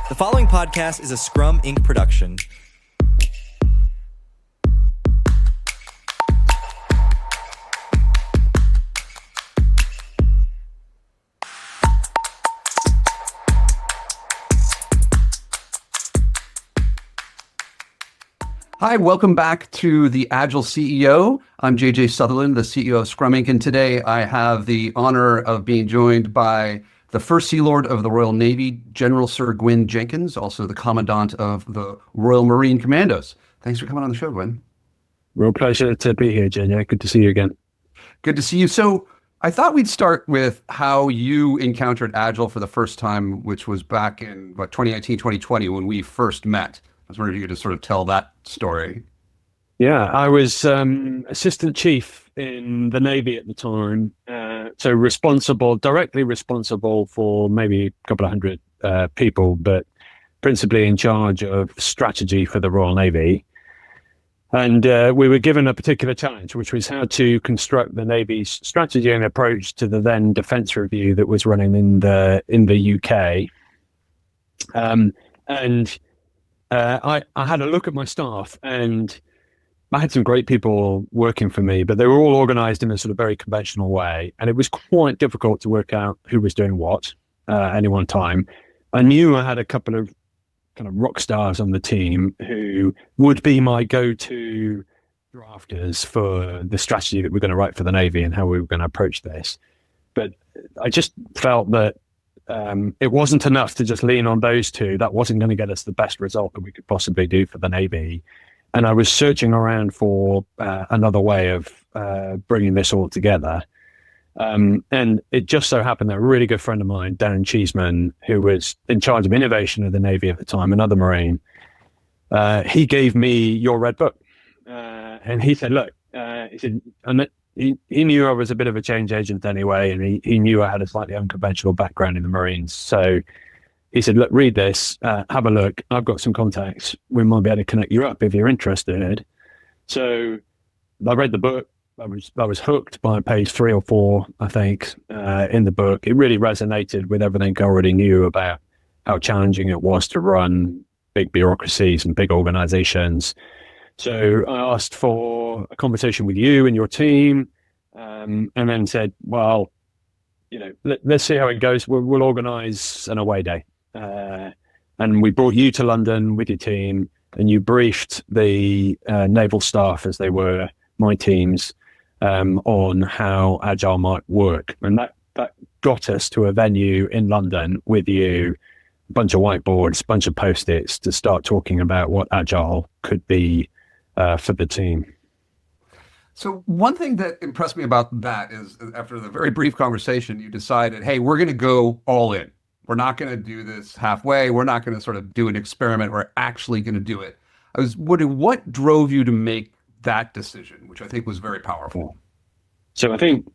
The following podcast is a Scrum Inc. production. Hi, welcome back to the Agile CEO. I'm Sutherland, the CEO of Scrum Inc. And today I have the honor of being joined by the First Sea Lord of the Royal Navy, General Sir Gwyn Jenkins, also the Commandant of the Royal Marine Commandos. Thanks for coming on the show, Gwyn. Real pleasure to be here, Jen. Yeah, good to see you again. Good to see you. So I thought we'd start with how you encountered Agile for the first time, which was back in 2019, 2020, when we first met. I was wondering if you could just sort of tell that story. Yeah, I was assistant chief in the Navy at the time. So directly responsible for maybe a couple of hundred people, but principally in charge of strategy for the Royal Navy. And we were given a particular challenge, which was how to construct the Navy's strategy and approach to the then defence review that was running in the UK. I had a look at my staff, and I had some great people working for me, but they were all organised in a sort of very conventional way. And it was quite difficult to work out who was doing what at any one time. I knew I had a couple of kind of rock stars on the team who would be my go-to drafters for the strategy that we're going to write for the Navy and how we were going to approach this. But I just felt that it wasn't enough to just lean on those two. That wasn't going to get us the best result that we could possibly do for the Navy. And I was searching around for another way of bringing this all together. And it just so happened that a really good friend of mine, Darren Cheeseman, who was in charge of innovation of the Navy at the time, another Marine, he gave me your red book. And he said, look, he said, and he knew I was a bit of a change agent anyway, and he knew I had a slightly unconventional background in the Marines. So he said, look, read this, have a look. I've got some contacts. We might be able to connect you up if you're interested. So I read the book. I was hooked by page 3 or 4, I think, in the book. It really resonated with everything I already knew about how challenging it was to run big bureaucracies and big organizations. So I asked for a conversation with you and your team, and then said, well, let's see how it goes. We'll organize an away day. And we brought you to London with your team, and you briefed the naval staff, as they were my teams, on how Agile might work. And that got us to a venue in London with you, a bunch of whiteboards, a bunch of Post-its to start talking about what Agile could be for the team. So one thing that impressed me about that is after the very brief conversation, you decided, hey, we're going to go all in. We're not going to do this halfway. We're not going to sort of do an experiment. We're actually going to do it. I was wondering, what drove you to make that decision, which I think was very powerful? So I think,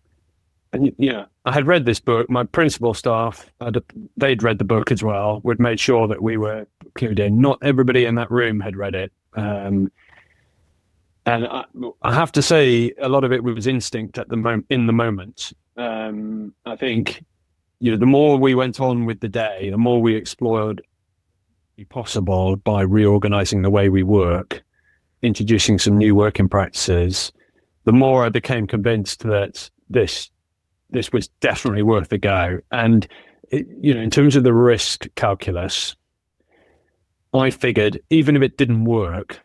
I had read this book. My principal staff, they'd read the book as well. We'd made sure that we were clued in. Not everybody in that room had read it. And I have to say, a lot of it was instinct in the moment. I think, the more we went on with the day, the more we explored the possible by reorganizing the way we work, introducing some new working practices, the more I became convinced that this was definitely worth a go. And in terms of the risk calculus, I figured even if it didn't work,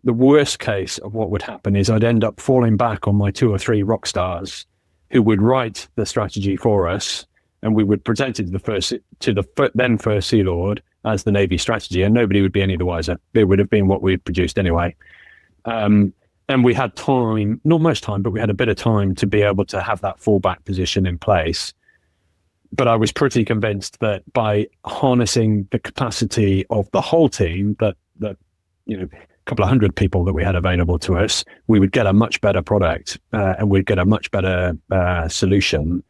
the worst case of what would happen is I'd end up falling back on my 2 or 3 rock stars who would write the strategy for us, and we would present it to the then First Sea Lord as the Navy strategy, and nobody would be any the wiser. It would have been what we'd produced anyway. And we had time, not much time, but we had a bit of time to be able to have that fallback position in place. But I was pretty convinced that by harnessing the capacity of the whole team, that couple of hundred people that we had available to us, we would get a much better product and we'd get a much better solution.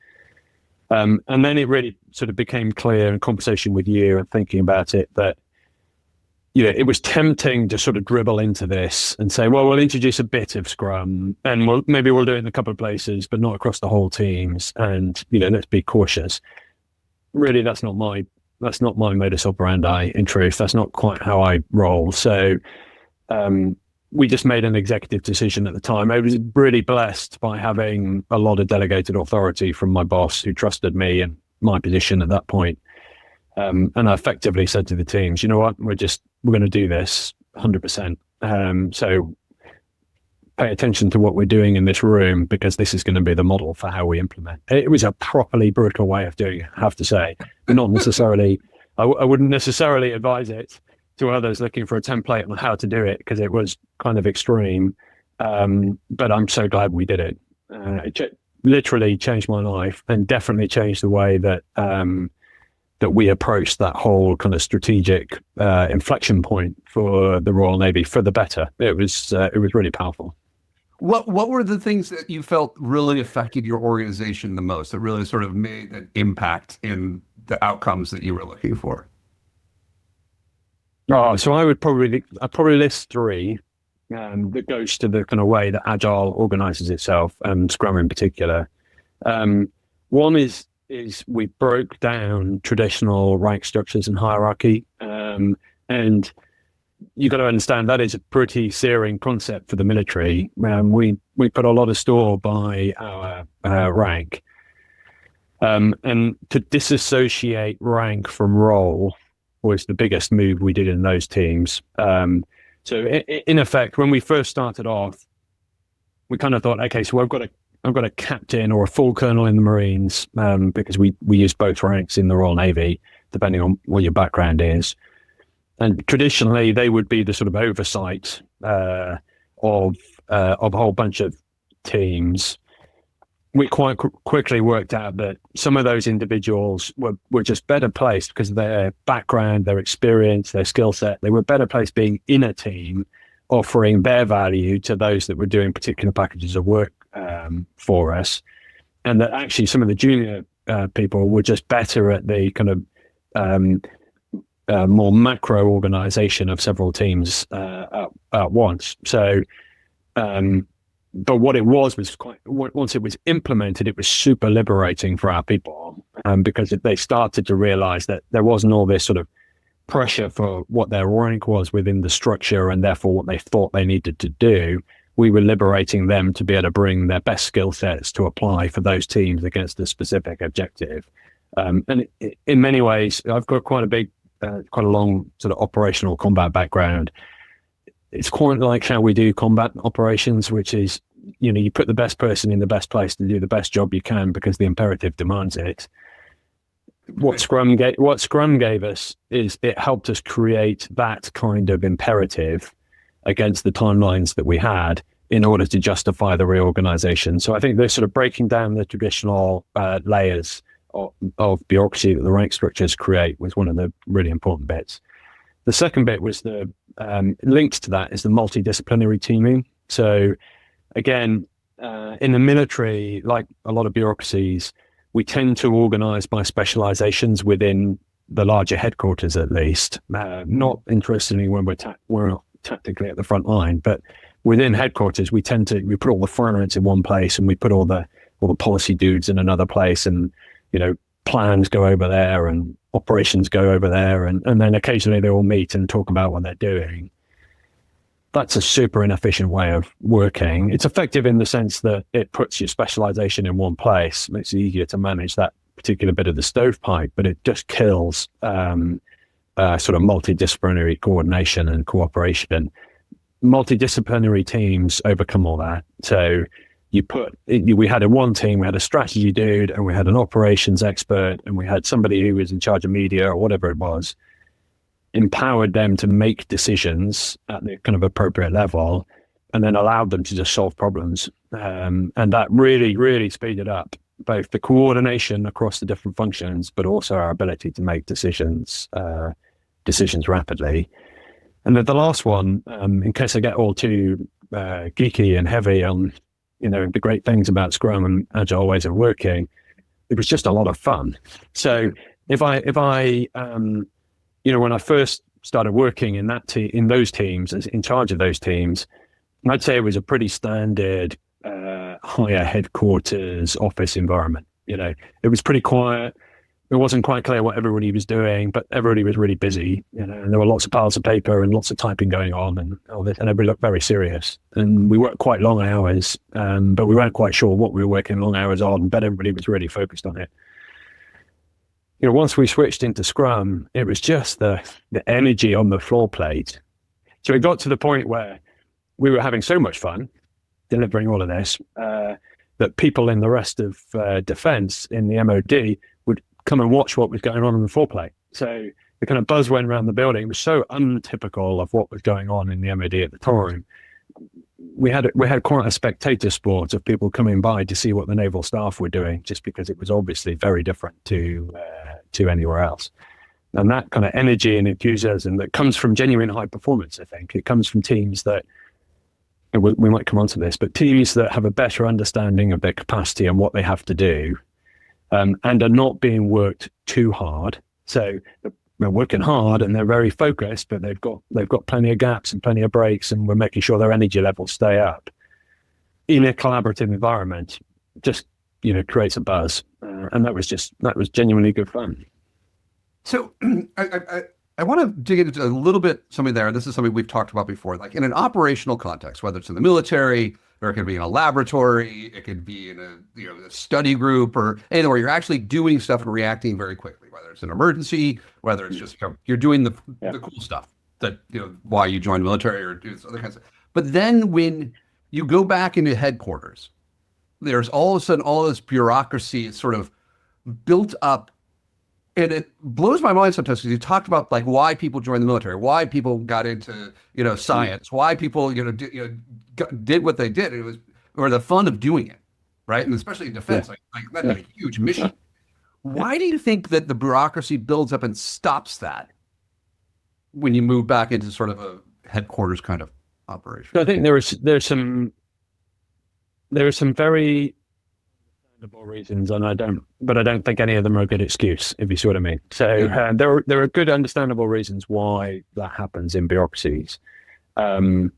And then it really sort of became clear in conversation with you and thinking about it that, it was tempting to sort of dribble into this and say, well, we'll introduce a bit of Scrum and maybe we'll do it in a couple of places, but not across the whole teams. And, let's be cautious. Really, that's not my That's not my modus operandi. In truth, that's not quite how I roll. So we just made an executive decision at the time. I was really blessed by having a lot of delegated authority from my boss, who trusted me and my position at that point. And I effectively said to the teams, you know what, we're going to do this 100%. So pay attention to what we're doing in this room, because this is going to be the model for how we implement. It was a properly brutal way of doing it, I have to say. Not necessarily, I wouldn't necessarily advise it to others looking for a template on how to do it, because it was kind of extreme. But I'm so glad we did it. It literally changed my life, and definitely changed the way that that we approached that whole kind of strategic inflection point for the Royal Navy for the better. It was really powerful. What were the things that you felt really affected your organization the most, that really sort of made an impact in the outcomes that you were looking for? Oh, so I'd probably list three that goes to the kind of way that Agile organizes itself, and Scrum in particular. One is we broke down traditional rank structures and hierarchy, and you got to understand that is a pretty searing concept for the military. We put a lot of store by our rank, and to disassociate rank from role was the biggest move we did in those teams. So in effect, when we first started off, we kind of thought, okay, so I've got a captain or a full colonel in the Marines, because we use both ranks in the Royal Navy, depending on what your background is. And traditionally, they would be the sort of oversight of a whole bunch of teams. We quite quickly worked out that some of those individuals were just better placed because of their background, their experience, their skill set. They were better placed being in a team, offering their value to those that were doing particular packages of work for us. And that actually some of the junior people were just better at the kind of more macro organization of several teams at once. So, but what it was once it was implemented, it was super liberating for our people, because they started to realize that there wasn't all this sort of pressure for what their rank was within the structure, and therefore what they thought they needed to do. We were liberating them to be able to bring their best skill sets to apply for those teams against a specific objective. And in many ways, I've got quite a long sort of operational combat background. It's quite like how we do combat operations, which is, you put the best person in the best place to do the best job you can because the imperative demands it. What Scrum gave us is it helped us create that kind of imperative against the timelines that we had in order to justify the reorganization. So I think they're sort of breaking down the traditional layers of bureaucracy that the rank structures create was one of the really important bits. The second bit was the linked to that is the multidisciplinary teaming. So again, in the military, like a lot of bureaucracies, we tend to organize by specializations within the larger headquarters, at least. Not interestingly when we're tactically at the front line, but within headquarters, we put all the finance in one place, and we put all the policy dudes in another place, and plans go over there and operations go over there, and then occasionally they all meet and talk about what they're doing. That's a super inefficient way of working. It's effective in the sense that it puts your specialization in one place, makes it easier to manage that particular bit of the stovepipe, but it just kills sort of multidisciplinary coordination and cooperation. Multidisciplinary teams overcome all that. So we had one team, we had a strategy dude, and we had an operations expert, and we had somebody who was in charge of media or whatever it was, empowered them to make decisions at the kind of appropriate level, and then allowed them to just solve problems. And that really, really speeded up both the coordination across the different functions, but also our ability to make decisions rapidly. And then the last one, in case I get all too geeky and heavy on the great things about Scrum and Agile ways of working, it was just a lot of fun. So if I when I first started working in those teams, as in charge of those teams, I'd say it was a pretty standard higher headquarters office environment. It was pretty quiet. it wasn't quite clear what everybody was doing, but everybody was really busy, and there were lots of piles of paper and lots of typing going on and all this, and everybody looked very serious. And we worked quite long hours, but we weren't quite sure what we were working long hours on, but everybody was really focused on it. Once we switched into Scrum, it was just the energy on the floor plate. So it got to the point where we were having so much fun delivering all of this that people in the rest of defense in the MOD would come and watch what was going on the floor plate. So the kind of buzz went around the building. It was so untypical of what was going on in the MOD at the time. We had quite a spectator sport of people coming by to see what the naval staff were doing, just because it was obviously very different to anywhere else. And that kind of energy and enthusiasm that comes from genuine high performance, I think. It comes from teams that, and we might come on to this, but teams that have a better understanding of their capacity and what they have to do, and are not being worked too hard. So they're working hard and they're very focused, but they've got plenty of gaps and plenty of breaks, and we're making sure their energy levels stay up in a collaborative environment. Just creates a buzz, and that was genuinely good fun. So I want to dig into a little bit something there. This is something we've talked about before, like in an operational context, whether it's in the military, or it could be in a laboratory, it could be in a study group, or anywhere you're actually doing stuff and reacting very quickly, whether it's an emergency, whether it's just you're doing the cool stuff that why you joined the military or do this other kinds of stuff. But then when you go back into headquarters, there's all of a sudden all this bureaucracy is sort of built up. And it blows my mind sometimes, because you talked about like why people joined the military, why people got into science, why people did what they did. It was or the fun of doing it, right? And especially in defense, like that's a huge mission. Why do you think that the bureaucracy builds up and stops that when you move back into sort of a headquarters kind of operation? So I think there's some very understandable reasons, and I don't think any of them are a good excuse, if you see what I mean. So there are good understandable reasons why that happens in bureaucracies, but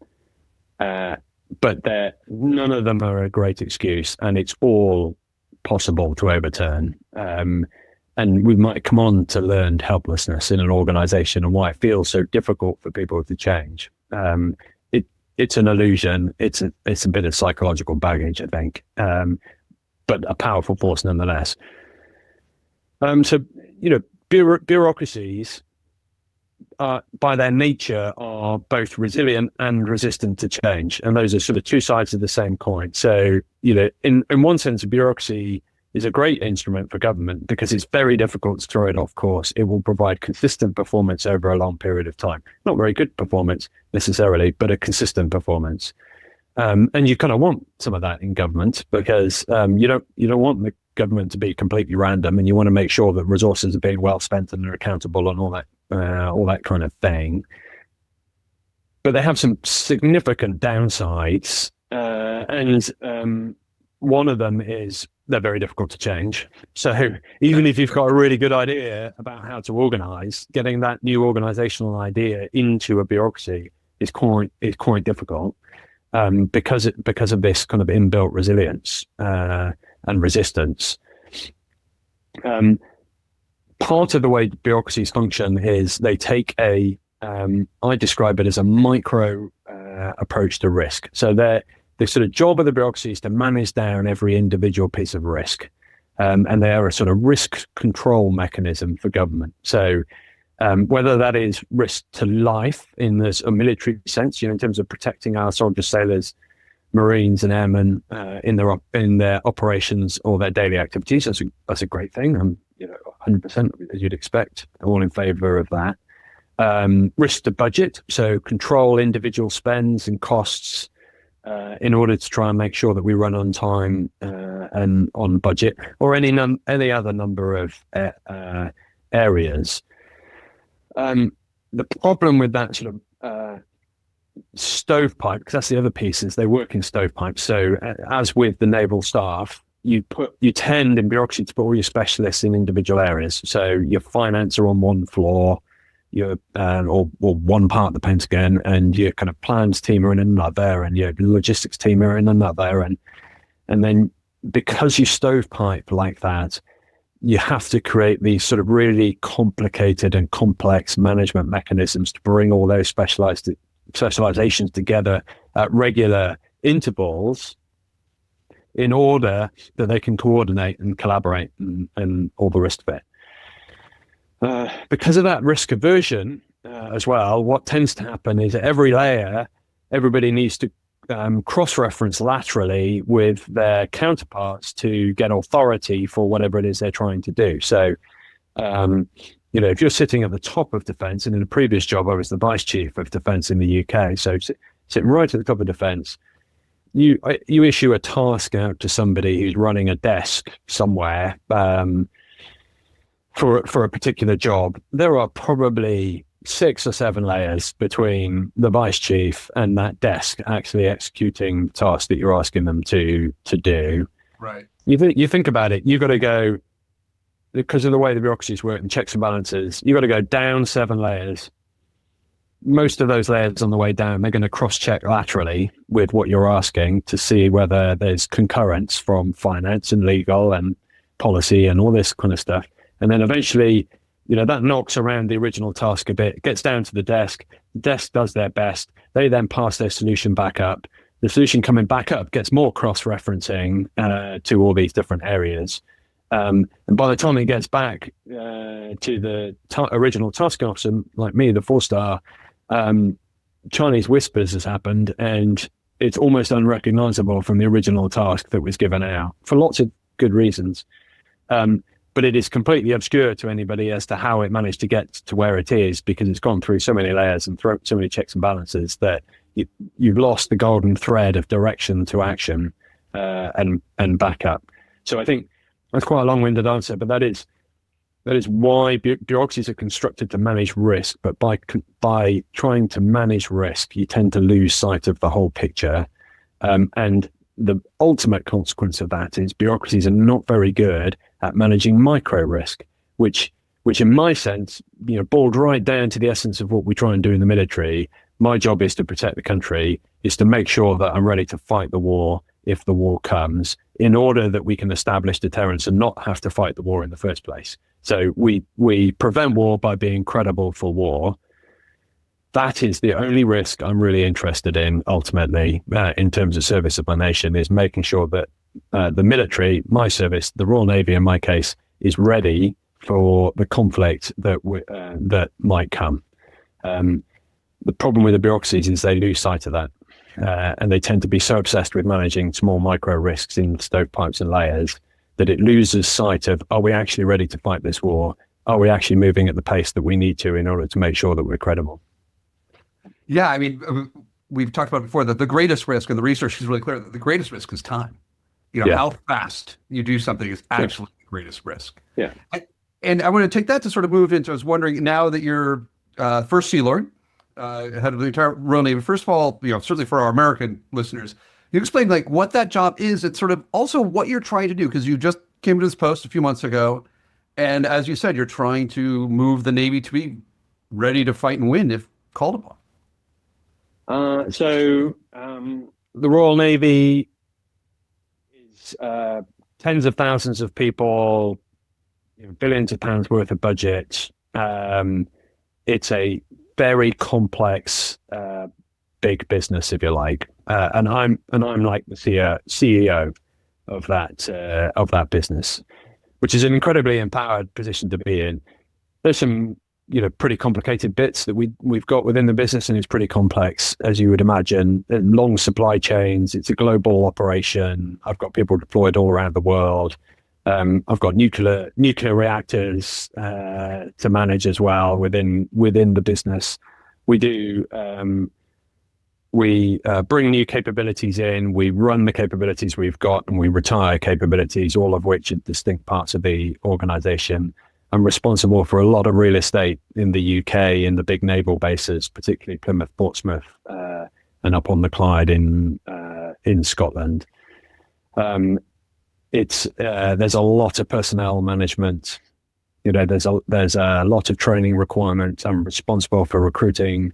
none of them are a great excuse, and it's all possible to overturn. And we might come on to learned helplessness in an organization and why it feels so difficult for people to change. It's an illusion. It's a bit of psychological baggage, I think, but a powerful force nonetheless. So bureaucracies by their nature are both resilient and resistant to change, and those are sort of two sides of the same coin. So in one sense, a bureaucracy is a great instrument for government because it's very difficult to throw it off course. It will provide consistent performance over a long period of time. Not very good performance necessarily, but a consistent performance. And you kind of want some of that in government, because you don't want the government to be completely random, and you want to make sure that resources are being well spent and they're accountable and all that kind of thing. But they have some significant downsides, and one of them is they're very difficult to change. So even if you've got a really good idea about how to organize, getting that new organizational idea into a bureaucracy is quite difficult, because of this kind of inbuilt resilience and resistance. Part of the way bureaucracies function is they take I describe it as a micro approach to risk. So the sort of job of the bureaucracy is to manage down every individual piece of risk. And they are a sort of risk control mechanism for government. So whether that is risk to life in this a military sense, in terms of protecting our soldiers, sailors, Marines and airmen in their operations or their daily activities, that's a great thing. 100%, as you'd expect, all in favor of that. Risk to budget, so control individual spends and costs in order to try and make sure that we run on time and on budget, or any other number of areas. The problem with that sort of stovepipe, because that's the other piece, is they work in stovepipes. So as with the naval staff, you tend in bureaucracy to put all your specialists in individual areas. So your finance are on one floor, your or one part of the Pentagon, and your kind of plans team are in another, and your logistics team are in another, and then because you stovepipe like that, you have to create these sort of really complicated and complex management mechanisms to bring all those specializations together at regular intervals in order that they can coordinate and collaborate and all the rest of it. Because of that risk aversion as well, what tends to happen is at every layer, everybody needs to cross-reference laterally with their counterparts to get authority for whatever it is they're trying to do. So, if you're sitting at the top of defense, and in a previous job, I was the vice chief of defense in the UK, so sitting right at the top of defense, you issue a task out to somebody who's running a desk somewhere for a particular job. There are probably 6 or 7 layers between the vice chief and that desk actually executing the task that you're asking them to do. Right. You think about it, you've got to go, because of the way the bureaucracies work and checks and balances, you've got to go down 7 layers. Most of those layers on the way down, they're going to cross-check laterally with what you're asking to see whether there's concurrence from finance and legal and policy and all this kind of stuff. And then eventually, that knocks around the original task a bit, gets down to the desk does their best. They then pass their solution back up. The solution coming back up gets more cross-referencing to all these different areas. And by the time it gets back to the original task officer, like me, the 4-star, Chinese whispers has happened, and it's almost unrecognizable from the original task that was given out for lots of good reasons. But it is completely obscure to anybody as to how it managed to get to where it is, because it's gone through so many layers and through so many checks and balances that you've lost the golden thread of direction to action and back up. So I think that's quite a long-winded answer, but that is why bureaucracies are constructed to manage risk. But by trying to manage risk, you tend to lose sight of the whole picture. And the ultimate consequence of that is bureaucracies are not very good at managing micro risk, which in my sense, boiled right down to the essence of what we try and do in the military. My job is to protect the country, is to make sure that I'm ready to fight the war if the war comes, in order that we can establish deterrence and not have to fight the war in the first place. So we prevent war by being credible for war. That is the only risk I'm really interested in, ultimately, in terms of service of my nation, is making sure that the military, my service, the Royal Navy in my case, is ready for the conflict that might come. The problem with the bureaucracies is they lose sight of that, and they tend to be so obsessed with managing small micro risks in stovepipes and layers that it loses sight of, are we actually ready to fight this war? Are we actually moving at the pace that we need to in order to make sure that we're credible? Yeah, I mean, we've talked about before that the greatest risk, and the research is really clear, that the greatest risk is time. How fast you do something is actually the greatest risk. Yeah. And I want to take that to sort of move into, I was wondering, now that you're first Sea Lord, head of the entire Royal Navy, first of all, certainly for our American listeners, you explain what that job is. It's sort of also what you're trying to do, because you just came to this post a few months ago. And as you said, you're trying to move the Navy to be ready to fight and win if called upon. So the Royal Navy is tens of thousands of people, billions of pounds worth of budget. It's a very complex, big business, if you like, and I'm like the CEO of that business, which is an incredibly empowered position to be in. There's some pretty complicated bits that we've got within the business, and it's pretty complex, as you would imagine. Long supply chains. It's a global operation. I've got people deployed all around the world. I've got nuclear reactors to manage as well within the business. We do we bring new capabilities in. We run the capabilities we've got, and we retire capabilities, all of which are distinct parts of the organization. I'm responsible for a lot of real estate in the UK, in the big naval bases, particularly Plymouth, Portsmouth, and up on the Clyde in Scotland. There's a lot of personnel management. There's a lot of training requirements. I'm responsible for recruiting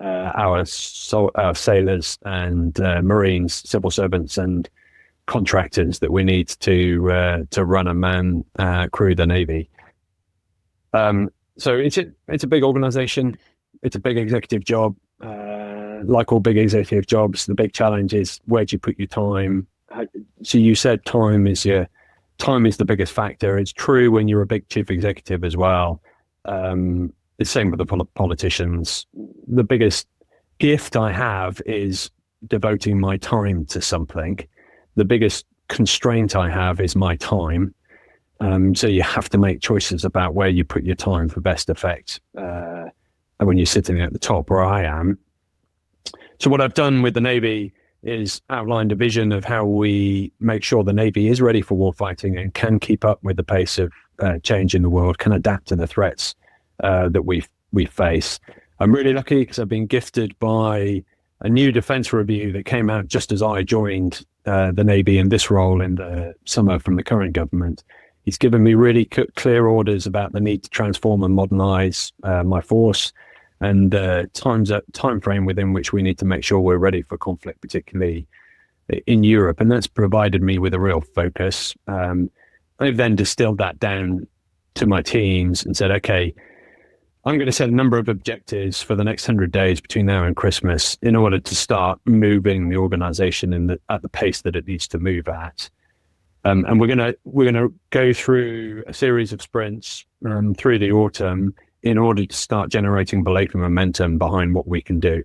our sailors and Marines, civil servants, and contractors that we need to run and man crew the Navy. So it's a big organization. It's a big executive job. Like all big executive jobs, the big challenge is, where do you put your time? So you said time is the biggest factor. It's true when you're a big chief executive as well. The same with the politicians. The biggest gift I have is devoting my time to something. The biggest constraint I have is my time. So you have to make choices about where you put your time for best effect. And when you're sitting at the top, where I am. So what I've done with the Navy is outlined a vision of how we make sure the Navy is ready for warfighting and can keep up with the pace of change in the world, can adapt to the threats that we face. I'm really lucky because I've been gifted by a new defense review that came out just as I joined the Navy in this role in the summer from the current government. He's given me really clear orders about the need to transform and modernize my force, and time frame within which we need to make sure we're ready for conflict, particularly in Europe. And that's provided me with a real focus. I've then distilled that down to my teams and said, okay, I'm going to set a number of objectives for the next 100 days between now and Christmas in order to start moving the organization at the pace that it needs to move at. And we're gonna go through a series of sprints through the autumn in order to start generating belated momentum behind what we can do.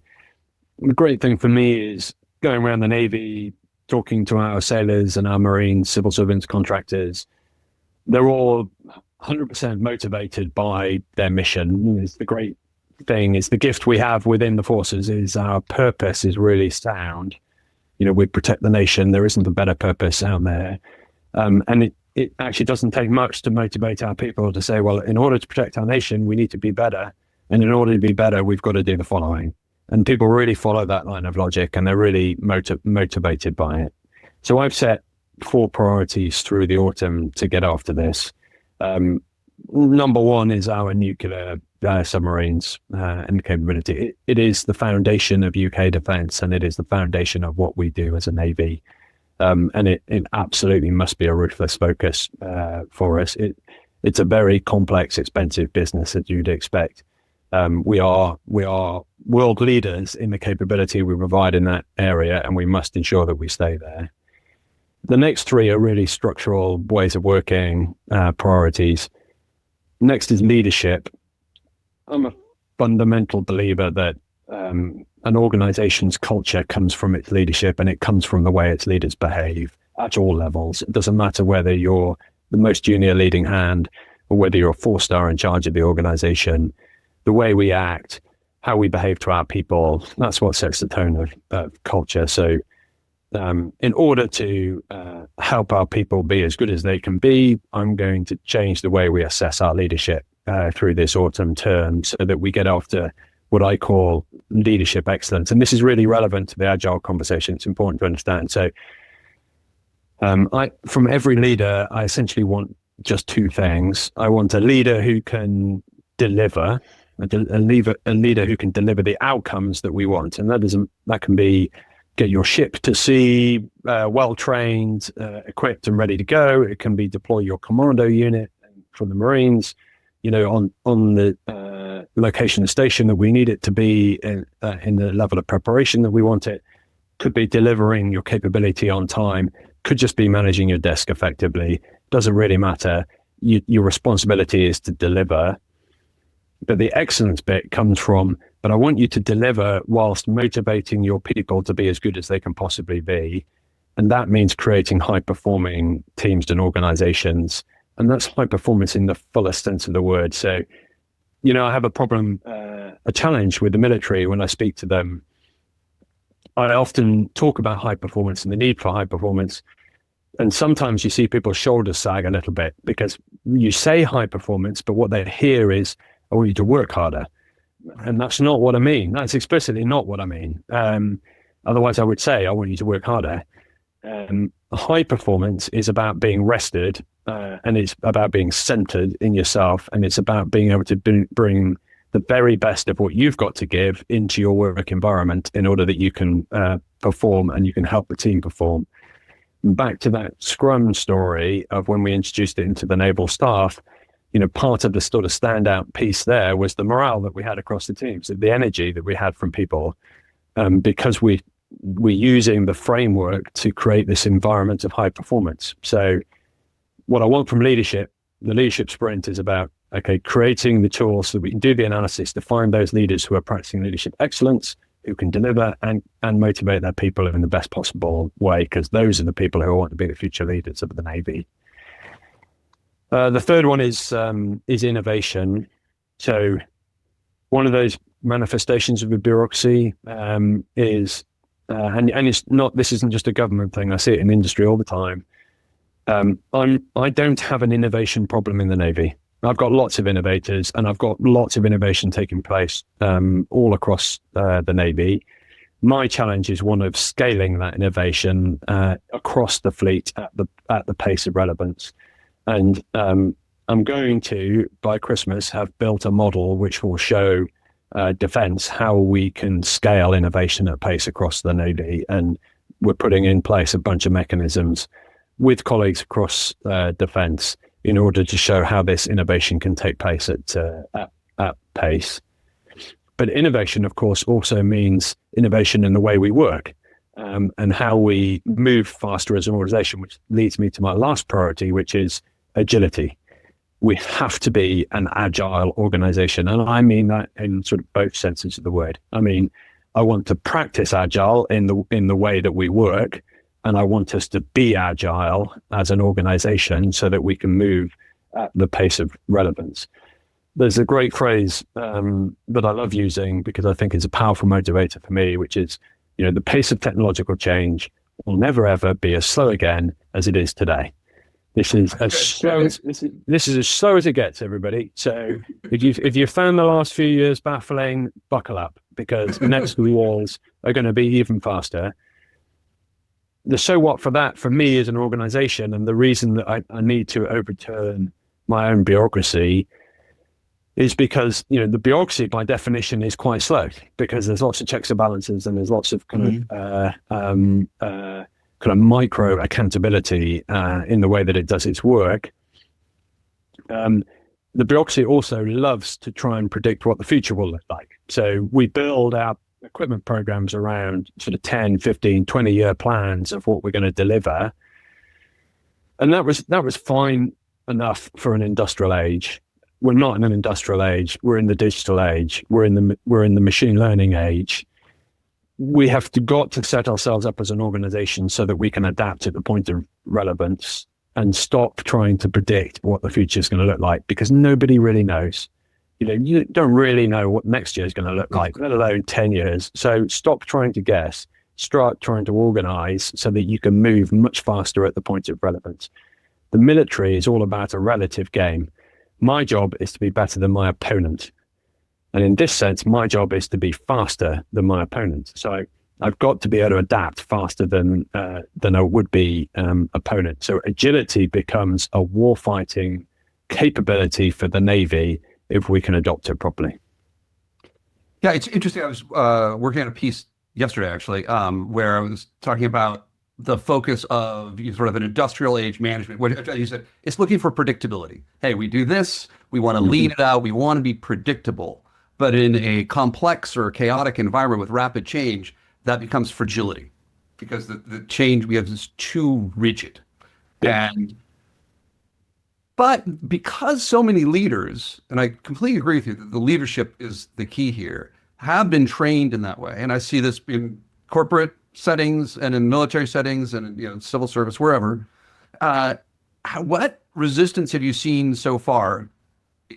The great thing for me is going around the Navy, talking to our sailors and our Marines, civil servants, contractors. They're all 100% motivated by their mission. It's the great thing, is the gift we have within the forces is our purpose is really sound. We protect the nation. There isn't a better purpose out there. And it actually doesn't take much to motivate our people to say, well, in order to protect our nation, we need to be better. And in order to be better, we've got to do the following. And people really follow that line of logic, and they're really motivated by it. So I've set 4 priorities through the autumn to get after this. Number 1 is our nuclear submarines and capability. It is the foundation of UK defence, and it is the foundation of what we do as a Navy. And it absolutely must be a ruthless focus for us. It's a very complex, expensive business, as you'd expect. We are world leaders in the capability we provide in that area, and we must ensure that we stay there. The next 3 are really structural ways of working, priorities. Next is leadership. I'm a fundamental believer that an organization's culture comes from its leadership, and it comes from the way its leaders behave at all levels. It doesn't matter whether you're the most junior leading hand or whether you're a 4-star in charge of the organization. The way we act, how we behave to our people, that's what sets the tone of culture. So in order to help our people be as good as they can be, I'm going to change the way we assess our leadership through this autumn term so that we get after what I call leadership excellence. And this is really relevant to the Agile conversation. It's important to understand. So from every leader, I essentially want just 2 things. I want a leader who can deliver, a leader who can deliver the outcomes that we want. And that can be get your ship to sea, well-trained, equipped and ready to go. It can be deploy your commando unit from the Marines, on the location and station that we need it to be in the level of preparation that we want it. Could be delivering your capability on time. Could just be managing your desk effectively. Doesn't really matter. Your responsibility is to deliver. But the excellence bit comes from, but I want you to deliver whilst motivating your people to be as good as they can possibly be. And that means creating high-performing teams and organizations. And that's high performance in the fullest sense of the word. So, I have a challenge with the military when I speak to them. I often talk about high performance and the need for high performance. And sometimes you see people's shoulders sag a little bit because you say high performance, but what they hear is, I want you to work harder. And that's not what I mean. That's explicitly not what I mean. Otherwise, I would say, I want you to work harder. High performance is about being rested, and it's about being centered in yourself, and it's about being able to bring the very best of what you've got to give into your work environment in order that you can perform and you can help the team perform. back to that Scrum story of when we introduced it into the naval staff, part of the sort of standout piece there was the morale that we had across the teams, the energy that we had from people, because we're using the framework to create this environment of high performance. So what I want from leadership, the leadership sprint is about, creating the tools so that we can do the analysis to find those leaders who are practicing leadership excellence, who can deliver and motivate their people in the best possible way, because those are the people who want to be the future leaders of the Navy. The third one is innovation. So one of those manifestations of a bureaucracy is, and it's not, this isn't just a government thing, I see it in industry all the time. I don't have an innovation problem in the Navy. I've got lots of innovators, and I've got lots of innovation taking place all across the Navy. My challenge is one of scaling that innovation across the fleet at the pace of relevance. And I'm going to, by Christmas, have built a model which will show defence how we can scale innovation at pace across the Navy. And we're putting in place a bunch of mechanisms with colleagues across defence in order to show how this innovation can take place at pace. But innovation, of course, also means innovation in the way we work and how we move faster as an organization, which leads me to my last priority, which is agility. We have to be an agile organization. And I mean that in sort of both senses of the word. I mean, I want to practice agile in the way that we work, and I want us to be agile as an organization so that we can move at the pace of relevance. There's a great phrase that I love using because I think it's a powerful motivator for me, which is, the pace of technological change will never ever be as slow again as it is today. This is as slow as it gets, everybody. So if you found the last few years baffling, buckle up, because the next wars are going to be even faster. The so what for that, for me as an organization, and the reason that I need to overturn my own bureaucracy is because, the bureaucracy by definition is quite slow, because there's lots of checks and balances, and there's lots of kind of micro accountability in the way that it does its work. The bureaucracy also loves to try and predict what the future will look like. So we build our equipment programs around sort of 10, 15, 20-year plans of what we're going to deliver. And that was fine enough for an industrial age. We're not in an industrial age. We're in the digital age. We're in the machine learning age. We have got to set ourselves up as an organization so that we can adapt at the point of relevance and stop trying to predict what the future is going to look like, because nobody really knows. You don't really know what next year is going to look like, let alone 10 years. So stop trying to guess, start trying to organize so that you can move much faster at the point of relevance. The military is all about a relative game. My job is to be better than my opponent. And in this sense, my job is to be faster than my opponent. So I've got to be able to adapt faster than a would-be opponent. So agility becomes a warfighting capability for the Navy if we can adopt it properly. Yeah, it's interesting. I was working on a piece yesterday, actually, where I was talking about the focus of sort of an industrial age management, where you said it's looking for predictability. Hey, we do this, we want to lean it out, we want to be predictable. But in a complex or chaotic environment with rapid change, that becomes fragility, because the change we have is too rigid. But because so many leaders, and I completely agree with you that the leadership is the key here, have been trained in that way. And I see this in corporate settings and in military settings and in civil service, wherever. What resistance have you seen so far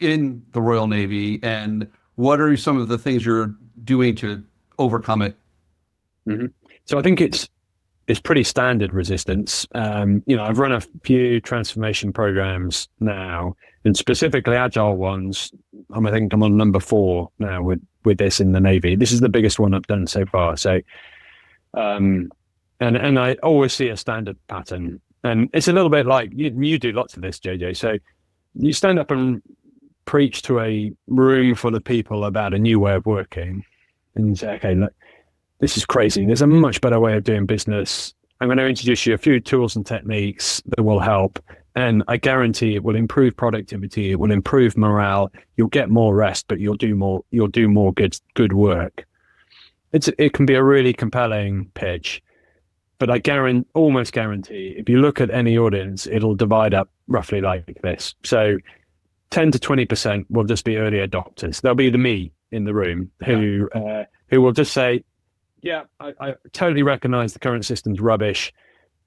in the Royal Navy, and what are some of the things you're doing to overcome it? Mm-hmm. So I think it's pretty standard resistance. I've run a few transformation programs now, and specifically agile ones. I think I'm on number 4 now with this in the Navy. This is the biggest one I've done so far. So, and I always see a standard pattern, and it's a little bit like you do lots of this, JJ. So you stand up and preach to a room full of people about a new way of working, and you say, okay, look, this is crazy. There's a much better way of doing business. I'm going to introduce you a few tools and techniques that will help. And I guarantee it will improve productivity. It will improve morale. You'll get more rest, but you'll do more good work. It can be a really compelling pitch, but I almost guarantee if you look at any audience, it'll divide up roughly like this. So 10 to 20% will just be early adopters. There'll be the me in the room who will just say, yeah, I totally recognize the current system's rubbish.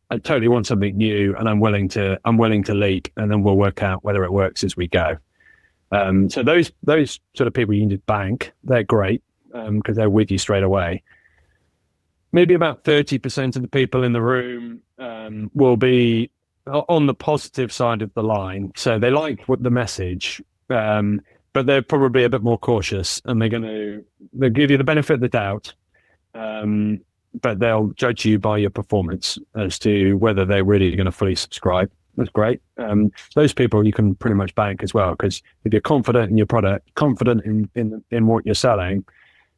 I totally want something new, and I'm willing to leap, and then we'll work out whether it works as we go. So those sort of people you need to bank, they're great because they're with you straight away. Maybe about 30% of the people in the room will be on the positive side of the line. So they like the message, but they're probably a bit more cautious, and they'll give you the benefit of the doubt. But they'll judge you by your performance as to whether they're really going to fully subscribe. That's great. Those people you can pretty much bank as well, because if you're confident in your product, confident in what you're selling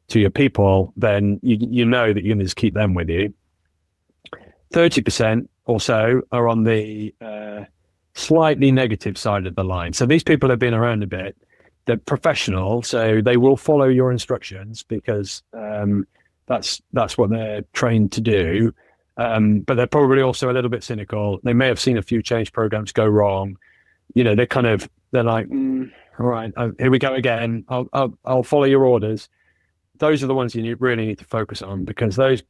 to your people, then you know that you can just keep them with you. 30% or so are on the slightly negative side of the line. So these people have been around a bit. They're professional, so they will follow your instructions because that's what they're trained to do. But they're probably also a little bit cynical. They may have seen a few change programs go wrong. You know, they're like, all right, here we go again. I'll follow your orders. Those are the ones you really need to focus on, because those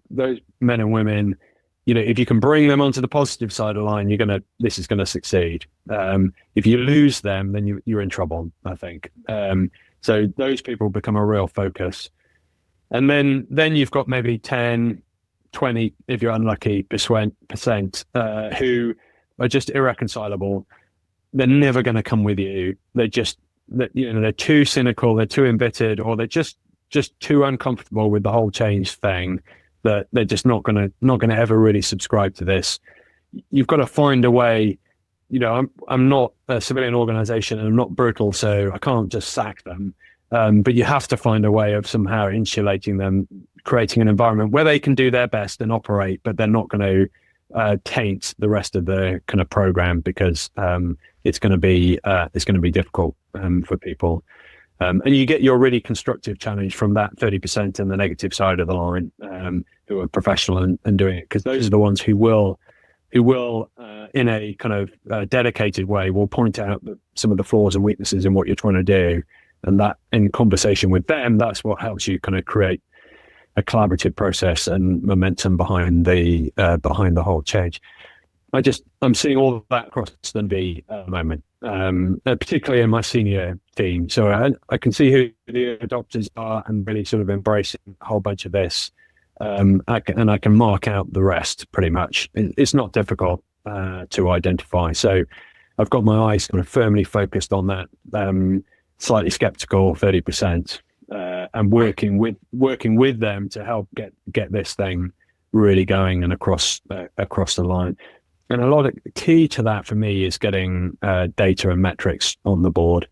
men and women, you know, if you can bring them onto the positive side of the line, this is gonna succeed. If you lose them, then you're in trouble, I think. So those people become a real focus. And then you've got maybe 10, 20, if you're unlucky, percent who are just irreconcilable. They're never going to come with you. They're too cynical, they're too embittered, or they're just too uncomfortable with the whole change thing that they're just not going to ever really subscribe to this. You've got to find a way. You know, I'm not a civilian organization and I'm not brutal, so I can't just sack them. But you have to find a way of somehow insulating them, creating an environment where they can do their best and operate, but they're not going to taint the rest of the kind of program, because it's going to be difficult for people. And you get your really constructive challenge from that 30% and the negative side of the line, who are professional and doing it, because those are the ones who will in a kind of dedicated way will point out some of the flaws and weaknesses in what you're trying to do. And that, in conversation with them, that's what helps you kind of create a collaborative process and momentum behind the whole change. I'm seeing all of that across the V at the moment, particularly in my senior team. So I can see who the adopters are and really sort of embracing a whole bunch of this. I can mark out the rest pretty much. It's not difficult to identify. So I've got my eyes kind of firmly focused on that. Slightly skeptical 30%, and working with them to help get this thing really going and across the line. And a lot of key to that for me is getting data and metrics on the board.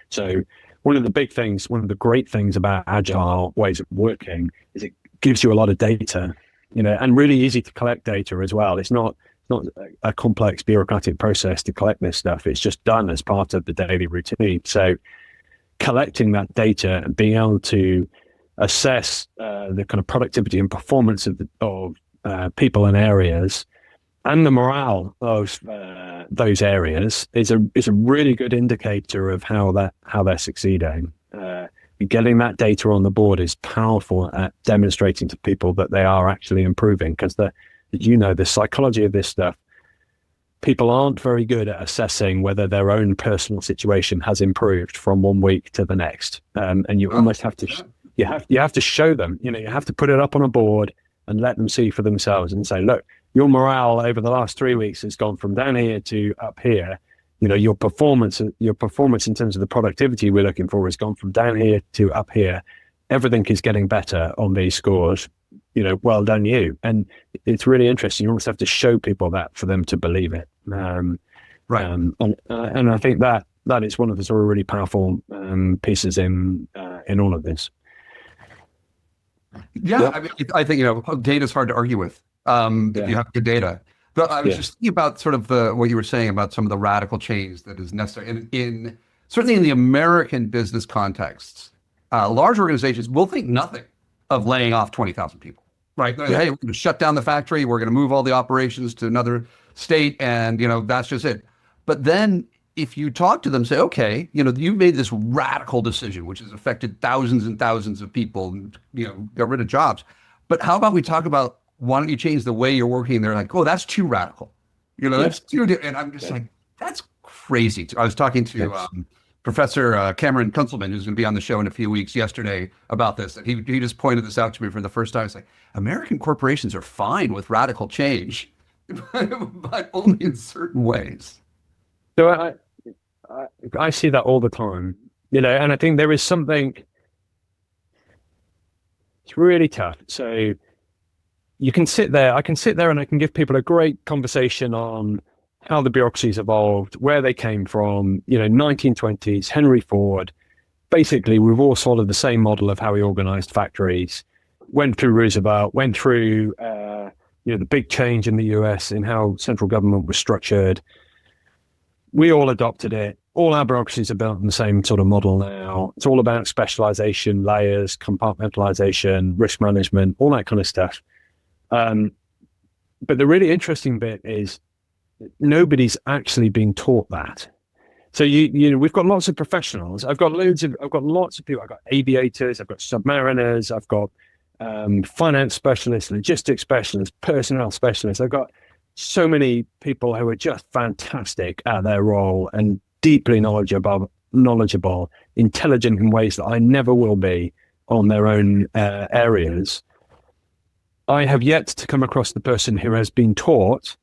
So one of the great things about agile ways of working is it gives you a lot of data, you know, and really easy to collect data as well. It's not a complex bureaucratic process to collect this stuff. It's just done as part of the daily routine. So collecting that data and being able to assess the kind of productivity and performance of people and areas, and the morale of those areas is a really good indicator of how they're succeeding. Getting that data on the board is powerful at demonstrating to people that they are actually improving, because the psychology of this stuff, people aren't very good at assessing whether their own personal situation has improved from one week to the next. And you almost have to, you have to show them, you know, you have to put it up on a board and let them see for themselves and say, look, your morale over the last 3 weeks has gone from down here to up here. You know, your performance in terms of the productivity we're looking for has gone from down here to up here. Everything is getting better on these scores. You know, well done you. And it's really interesting. You almost have to show people that for them to believe it. Right. And I think that is one of the sort of really powerful pieces in all of this. Yeah, yep. I mean, I think, you know, data is hard to argue with. if you have good data. But I was Yeah. just thinking about sort of what you were saying about some of the radical change that is necessary. In certainly in the American business contexts, large organizations will think nothing of laying off 20,000 people, right? Yeah. Hey, we're going to shut down the factory. We're going to move all the operations to another state, and that's just it. But then if you talk to them, say, okay, you made this radical decision, which has affected thousands and thousands of people, and, got rid of jobs. But how about we talk about why don't you change the way you're working? They're like, oh, that's too radical. That's too, and I'm just like, that's crazy. I was talking to Professor Cameron Kunzelman, who's going to be on the show in a few weeks, yesterday about this. And he just pointed this out to me for the first time. It's like, American corporations are fine with radical change, but only in certain ways. So I see that all the time, and I think there is something, it's really tough. So I can sit there and I can give people a great conversation on how the bureaucracies evolved, where they came from, 1920s, Henry Ford. Basically, we've all followed the same model of how he organized factories, went through Roosevelt, went through, the big change in the US in how central government was structured. We all adopted it. All our bureaucracies are built on the same sort of model now. It's all about specialization, layers, compartmentalization, risk management, all that kind of stuff. But the really interesting bit is nobody's actually being taught that. So we've got lots of professionals. I've got lots of people. I've got aviators, I've got submariners, I've got finance specialists, logistics specialists, personnel specialists. I've got so many people who are just fantastic at their role and deeply knowledgeable, intelligent in ways that I never will be on their own areas. I have yet to come across the person who has been taught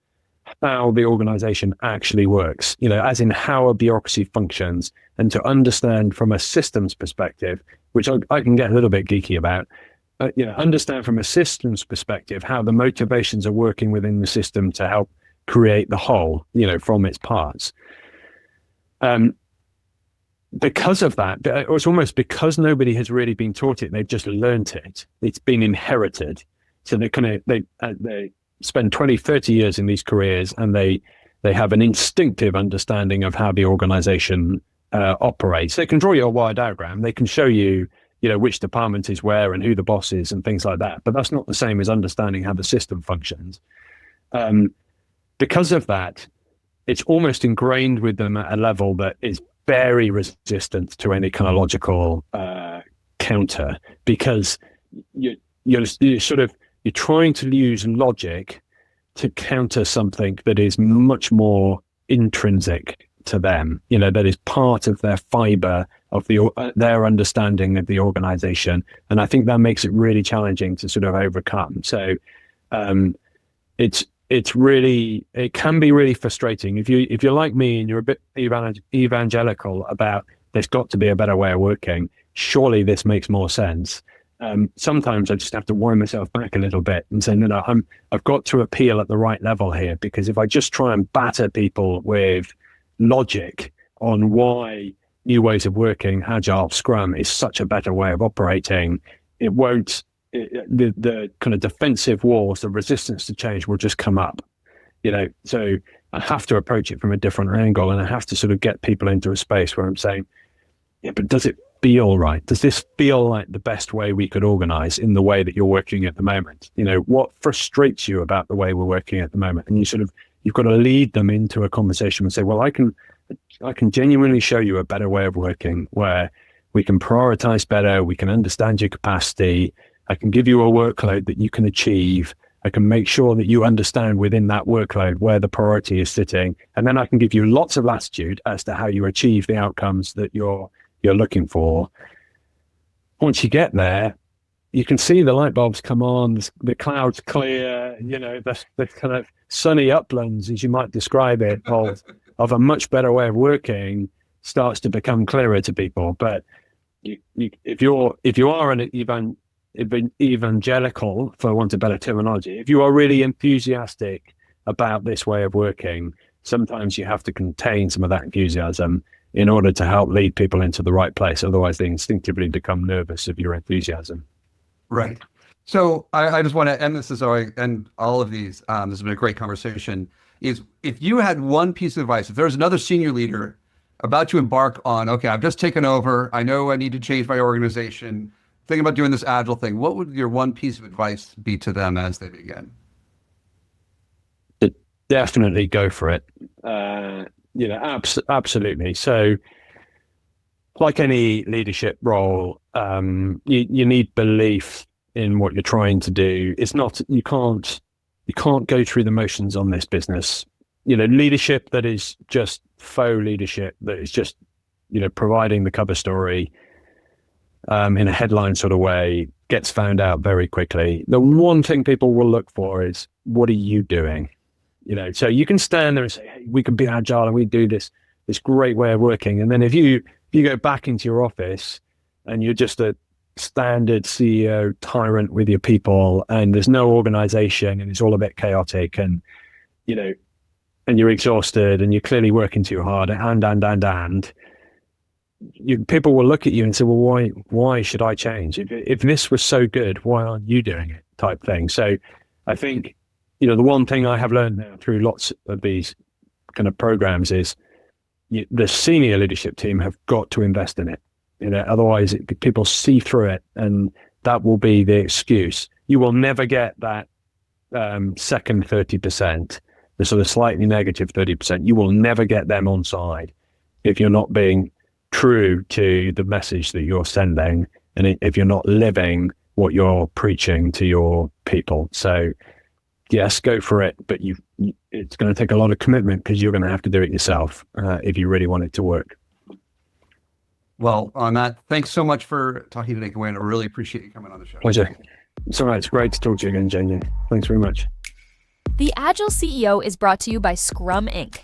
how the organization actually works, as in how a bureaucracy functions, and to understand from a systems perspective, which I can get a little bit geeky about, understand from a systems perspective how the motivations are working within the system to help create the whole, from its parts. Because of that, it's almost because nobody has really been taught it, they've just learned it. It's been inherited. So they spend 20, 30 years in these careers, and they have an instinctive understanding of how the organization operates. They can draw you a wire diagram. They can show you, which department is where and who the boss is and things like that. But that's not the same as understanding how the system functions. Because of that, it's almost ingrained with them at a level that is very resistant to any kind of logical counter, because you're trying to use logic to counter something that is much more intrinsic to them, that is part of their fiber of their understanding of the organization. And I think that makes it really challenging to sort of overcome. So it can be really frustrating. If you're like me and you're a bit evangelical about there's got to be a better way of working, surely this makes more sense. Sometimes I just have to wind myself back a little bit and say, no, I've got to appeal at the right level here, because if I just try and batter people with logic on why new ways of working, Agile, Scrum is such a better way of operating, it won't. The kind of defensive walls, the resistance to change will just come up. So I have to approach it from a different angle, and I have to sort of get people into a space where I'm saying, yeah, but does it feel right? Does this feel like the best way we could organize in the way that you're working at the moment? What frustrates you about the way we're working at the moment? And you've got to lead them into a conversation and say, well, I can genuinely show you a better way of working where we can prioritize better. We can understand your capacity. I can give you a workload that you can achieve. I can make sure that you understand within that workload where the priority is sitting. And then I can give you lots of latitude as to how you achieve the outcomes that you're looking for. Once you get there, you can see the light bulbs come on, the clouds clear, the kind of sunny uplands, as you might describe it, of a much better way of working starts to become clearer to people. But if you are an evangelical, for want of better terminology, if you are really enthusiastic about this way of working, sometimes you have to contain some of that enthusiasm in order to help lead people into the right place. Otherwise, they instinctively become nervous of your enthusiasm. Right. So I just want to end this as I end all of these. This has been a great conversation. Is if you had one piece of advice, if there's another senior leader about to embark on, okay, I've just taken over. I know I need to change my organization. Thinking about doing this agile thing. What would your one piece of advice be to them as they begin? Definitely go for it. Absolutely. So, like any leadership role, you need belief in what you're trying to do. It's not you can't go through the motions on this business. Leadership that is just faux leadership, that is just providing the cover story in a headline sort of way, gets found out very quickly. The one thing people will look for is, what are you doing? So you can stand there and say, hey, we can be agile and we do this great way of working. And then if you go back into your office and you're just a standard CEO tyrant with your people and there's no organization and it's all a bit chaotic and you're exhausted and you're clearly working too hard and people will look at you and say, well, why should I change? If this was so good, why aren't you doing it, type thing. So I think the one thing I have learned now through lots of these kind of programs is the senior leadership team have got to invest in it. Otherwise people see through it and that will be the excuse. You will never get that second 30%, the sort of slightly negative 30%. You will never get them on side if you're not being true to the message that you're sending and if you're not living what you're preaching to your people. So yes, go for it, but it's going to take a lot of commitment because you're going to have to do it yourself if you really want it to work. Well, on that, thanks so much for talking today, Gwyn. I really appreciate you coming on the show. Pleasure. It's all right. It's great to talk to you again, Jamie. Thanks very much. The Agile CEO is brought to you by Scrum Inc.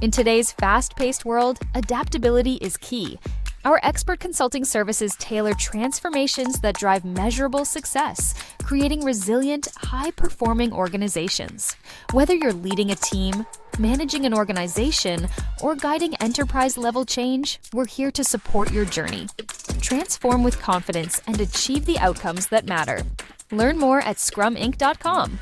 In today's fast-paced world, adaptability is key. Our expert consulting services tailor transformations that drive measurable success, creating resilient, high-performing organizations. Whether you're leading a team, managing an organization, or guiding enterprise-level change, we're here to support your journey. Transform with confidence and achieve the outcomes that matter. Learn more at scruminc.com.